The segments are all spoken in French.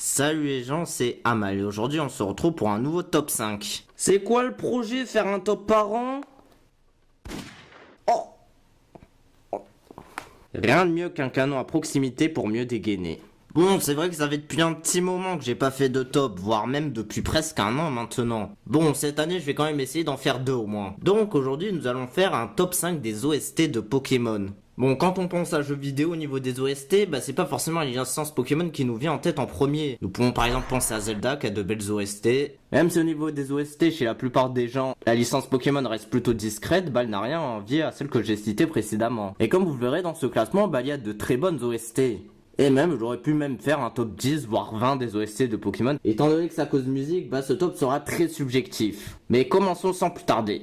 Salut les gens, c'est Amal et aujourd'hui on se retrouve pour un nouveau top 5. C'est quoi le projet? Faire un top par an? Oh, Rien de mieux qu'un canon à proximité pour mieux dégainer. Bon, c'est vrai que ça fait depuis un petit moment que j'ai pas fait de top, voire même depuis presque un an maintenant. Bon, cette année je vais quand même essayer d'en faire deux au moins. Donc aujourd'hui nous allons faire un top 5 des OST de Pokémon. Bon, quand on pense à jeux vidéo au niveau des OST, c'est pas forcément la licence Pokémon qui nous vient en tête en premier. Nous pouvons par exemple penser à Zelda qui a de belles OST. Même si au niveau des OST, chez la plupart des gens, la licence Pokémon reste plutôt discrète, elle n'a rien à envier à celle que j'ai citée précédemment. Et comme vous le verrez dans ce classement, il y a de très bonnes OST. Et même, j'aurais pu même faire un top 10, voire 20 des OST de Pokémon. Étant donné que ça cause musique, ce top sera très subjectif. Mais commençons sans plus tarder.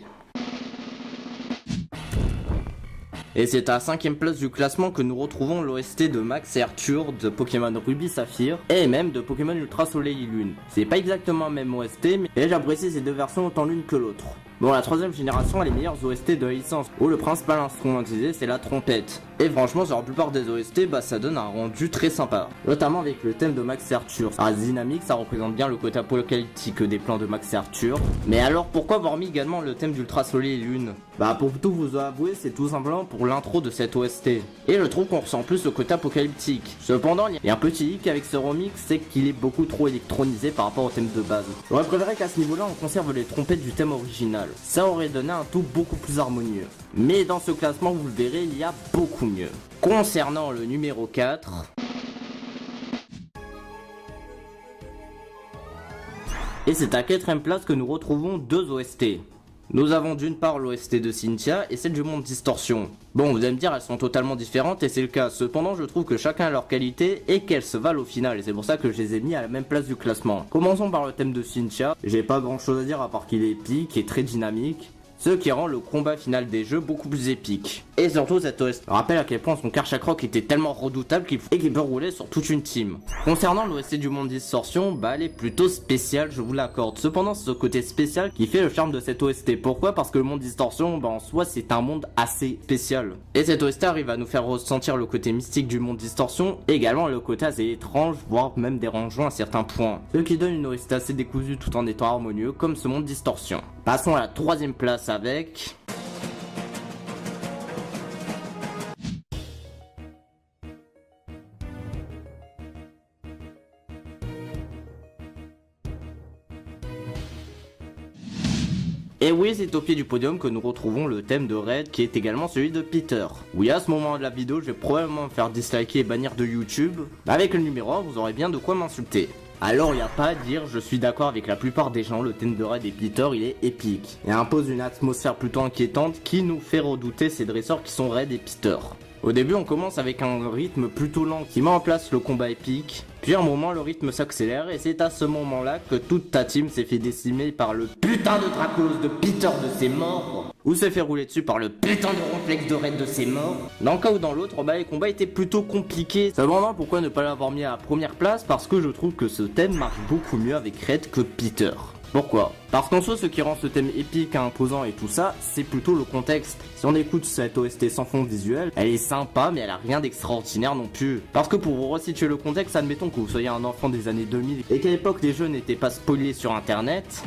Et c'est à la 5ème place du classement que nous retrouvons l'OST de Max et Arthur de Pokémon Ruby Saphir et même de Pokémon Ultra Soleil et Lune. C'est pas exactement le même OST, mais j'apprécie ces deux versions autant l'une que l'autre. Bon, la 3ème génération a les meilleures OST de la licence, où le principal instrument utilisé c'est la trompette. Et franchement, sur la plupart des OST, ça donne un rendu très sympa. Notamment avec le thème de Max et Arthur. Dynamique, ça représente bien le côté apocalyptique des plans de Max et Arthur. Mais alors, pourquoi avoir mis également le thème d'Ultra Soleil et Lune? Pour tout vous avouer, c'est tout simplement pour l'intro de cette OST. Et je trouve qu'on ressent plus le côté apocalyptique. Cependant, il y a un petit hic avec ce remix, c'est qu'il est beaucoup trop électronisé par rapport au thème de base. J'aurais préféré qu'à ce niveau-là, on conserve les trompettes du thème original. Ça aurait donné un tout beaucoup plus harmonieux. Mais dans ce classement, vous le verrez, il y a beaucoup mieux. Concernant le numéro 4... Et c'est à 4ème place que nous retrouvons deux OST. Nous avons d'une part l'OST de Cynthia et celle du monde Distorsion. Bon, vous allez me dire, elles sont totalement différentes et c'est le cas. Cependant, je trouve que chacun a leur qualité et qu'elles se valent au final. Et c'est pour ça que je les ai mis à la même place du classement. Commençons par le thème de Cynthia. J'ai pas grand chose à dire à part qu'il est épique et très dynamique. Ce qui rend le combat final des jeux beaucoup plus épique. Et surtout cette OST rappelle à quel point son Karchakroc était tellement redoutable qu'il peut rouler sur toute une team. Concernant l'OST du monde Distorsion, elle est plutôt spéciale, je vous l'accorde. Cependant, c'est ce côté spécial qui fait le charme de cette OST. Pourquoi? Parce que le monde Distorsion, en soi, c'est un monde assez spécial. Et cette OST arrive à nous faire ressentir le côté mystique du monde Distorsion, et également le côté assez étrange, voire même dérangeant à certains points. Ce qui donne une OST assez décousue tout en étant harmonieux, comme ce monde Distorsion. Passons à la 3ème place avec... Et oui, c'est au pied du podium que nous retrouvons le thème de Red qui est également celui de Peter. Oui, à ce moment de la vidéo, je vais probablement me faire disliker et bannir de YouTube. Avec le numéro 1, vous aurez bien de quoi m'insulter. Alors il n'y a pas à dire, je suis d'accord avec la plupart des gens, le thème de Red et Peter il est épique. Et impose une atmosphère plutôt inquiétante qui nous fait redouter ces dresseurs qui sont Red et Peter. Au début on commence avec un rythme plutôt lent qui met en place le combat épique. Puis à un moment le rythme s'accélère et c'est à ce moment là que toute ta team s'est fait décimer par le putain de Dracolos de Peter de ses morts. Ou s'est fait rouler dessus par le putain de Ronflex de Red de ses morts. Dans un cas ou dans l'autre, les combats étaient plutôt compliqués. Cependant pourquoi ne pas l'avoir mis à la première place? Parce que je trouve que ce thème marche beaucoup mieux avec Red que Peter. Pourquoi? Parce qu'en soi, ce qui rend ce thème épique, imposant et tout ça, c'est plutôt le contexte. Si on écoute cette OST sans fond visuel, elle est sympa, mais elle a rien d'extraordinaire non plus. Parce que pour vous resituer le contexte, admettons que vous soyez un enfant des années 2000 et qu'à l'époque les jeux n'étaient pas spoilés sur internet,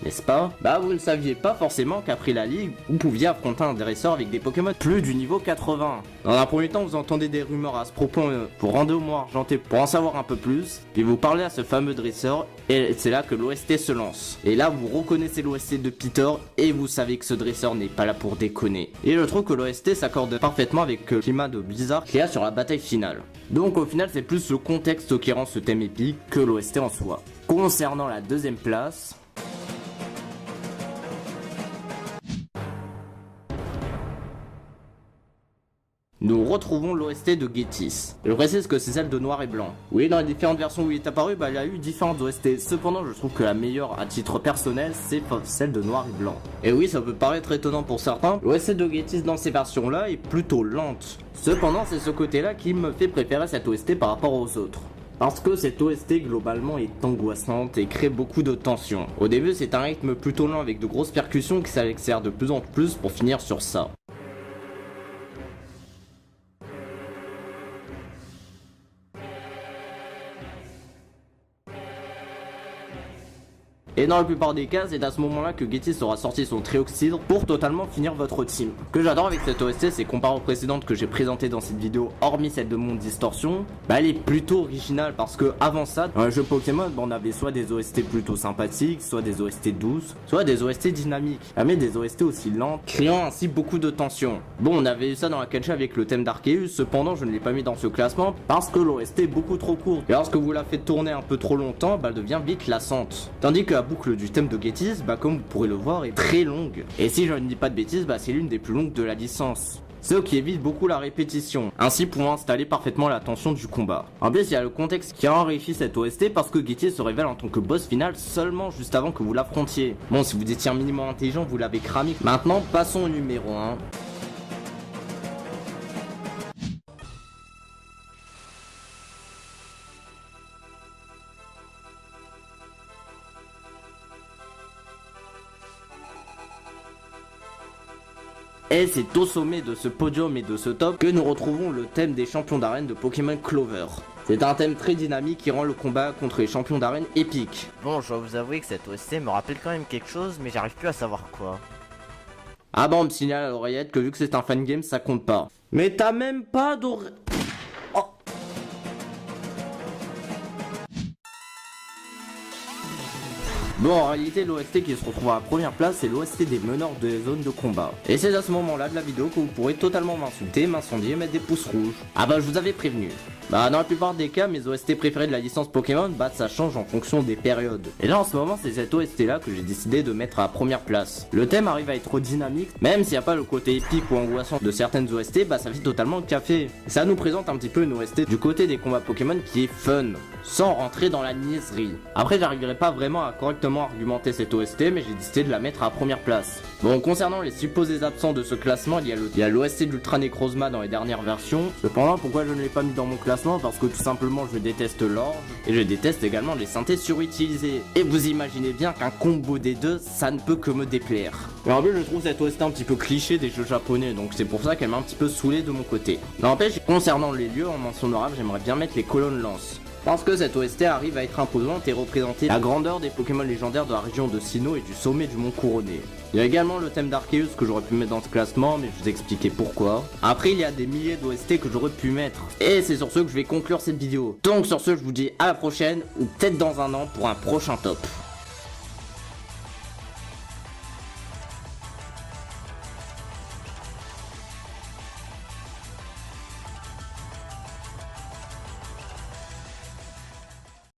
n'est-ce pas? Vous ne saviez pas forcément qu'après la ligue, vous pouviez affronter un dresseur avec des Pokémon plus du niveau 80. Dans un premier temps, vous entendez des rumeurs à ce propos pour rendre au moins argenté pour en savoir un peu plus, puis vous parlez à ce fameux dresseur, et c'est là que l'OST se lance. Et là, vous reconnaissez l'OST de Peter, et vous savez que ce dresseur n'est pas là pour déconner. Et je trouve que l'OST s'accorde parfaitement avec le climat de Blizzard qu'il y a sur la bataille finale. Donc au final, c'est plus le contexte qui rend ce thème épique que l'OST en soi. Concernant la 2ème place... nous retrouvons l'OST de Getis. Je précise que c'est celle de noir et blanc. Oui, dans les différentes versions où il est apparu, il y a eu différentes OST. Cependant, je trouve que la meilleure, à titre personnel, c'est celle de noir et blanc. Et oui, ça peut paraître étonnant pour certains, l'OST de Getis dans ces versions-là est plutôt lente. Cependant, c'est ce côté-là qui me fait préférer cette OST par rapport aux autres. Parce que cette OST globalement est angoissante et crée beaucoup de tension. Au début, c'est un rythme plutôt lent avec de grosses percussions qui s'accélèrent de plus en plus pour finir sur ça. Et dans la plupart des cas, c'est à ce moment là que Getis aura sorti son Trioxydre pour totalement finir votre team. Ce que j'adore avec cette OST, c'est comparé aux précédentes que j'ai présentées dans cette vidéo, hormis celle de Monde Distortion, bah elle est plutôt originale parce que avant ça, dans le jeu Pokémon, on avait soit des OST plutôt sympathiques, soit des OST douces, soit des OST dynamiques, mais des OST aussi lentes, créant ainsi beaucoup de tension. Bon, on avait eu ça dans la catch avec le thème d'Arceus, cependant je ne l'ai pas mis dans ce classement parce que l'OST est beaucoup trop courte. Et lorsque vous la faites tourner un peu trop longtemps, bah elle devient vite lassante. Tandis que la boucle du thème de Getis, bah comme vous pourrez le voir, est très longue. Et si je ne dis pas de bêtises, bah c'est l'une des plus longues de la licence. Ce qui évite beaucoup la répétition, ainsi pouvant installer parfaitement la tension du combat. En plus, il y a le contexte qui enrichit cette OST parce que Getis se révèle en tant que boss final seulement juste avant que vous l'affrontiez. Bon, si vous étiez un minimum intelligent, vous l'avez cramé. Maintenant, passons au numéro 1. Et c'est au sommet de ce podium et de ce top que nous retrouvons le thème des champions d'arène de Pokémon Clover. C'est un thème très dynamique qui rend le combat contre les champions d'arène épique. Bon, je dois vous avouer que cette OST me rappelle quand même quelque chose, mais j'arrive plus à savoir quoi. Ah bah on me signale à l'oreillette que vu que c'est un fan game, ça compte pas. Mais t'as même pas d'oreillette. Bon, en réalité, l'OST qui se retrouve à la première place, c'est l'OST des meneurs des zones de combat. Et c'est à ce moment-là de la vidéo que vous pourrez totalement m'insulter, m'incendier et mettre des pouces rouges. Ah bah, je vous avais prévenu. Bah, dans la plupart des cas, mes OST préférés de la licence Pokémon, bah, ça change en fonction des périodes. Et là, en ce moment, c'est cette OST-là que j'ai décidé de mettre à la première place. Le thème arrive à être dynamique, même s'il n'y a pas le côté épique ou angoissant de certaines OST, bah, ça vit totalement le café. Ça nous présente un petit peu une OST du côté des combats Pokémon qui est fun, sans rentrer dans la niaiserie. Après, j'arriverai pas vraiment à correctement argumenter cette OST, mais j'ai décidé de la mettre à la première place. Bon, concernant les supposés absents de ce classement, il y a l'OST d'Ultra Necrozma dans les dernières versions. Cependant, pourquoi je ne l'ai pas mis dans mon classement? Parce que tout simplement, je déteste l'orge, et je déteste également les synthés surutilisés. Et vous imaginez bien qu'un combo des deux, ça ne peut que me déplaire. Mais en plus, je trouve cette OST un petit peu cliché des jeux japonais, donc c'est pour ça qu'elle m'a un petit peu saoulé de mon côté. N'empêche, concernant les lieux, en mention honorable, j'aimerais bien mettre les colonnes lance. Parce que cette OST arrive à être imposante et représenter la grandeur des Pokémon légendaires de la région de Sinnoh et du sommet du mont Couronné. Il y a également le thème d'Arceus que j'aurais pu mettre dans ce classement, mais je vous expliquer pourquoi. Après, il y a des milliers d'OST que j'aurais pu mettre. Et c'est sur ce que je vais conclure cette vidéo. Donc sur ce, je vous dis à la prochaine, ou peut-être dans un an pour un prochain top.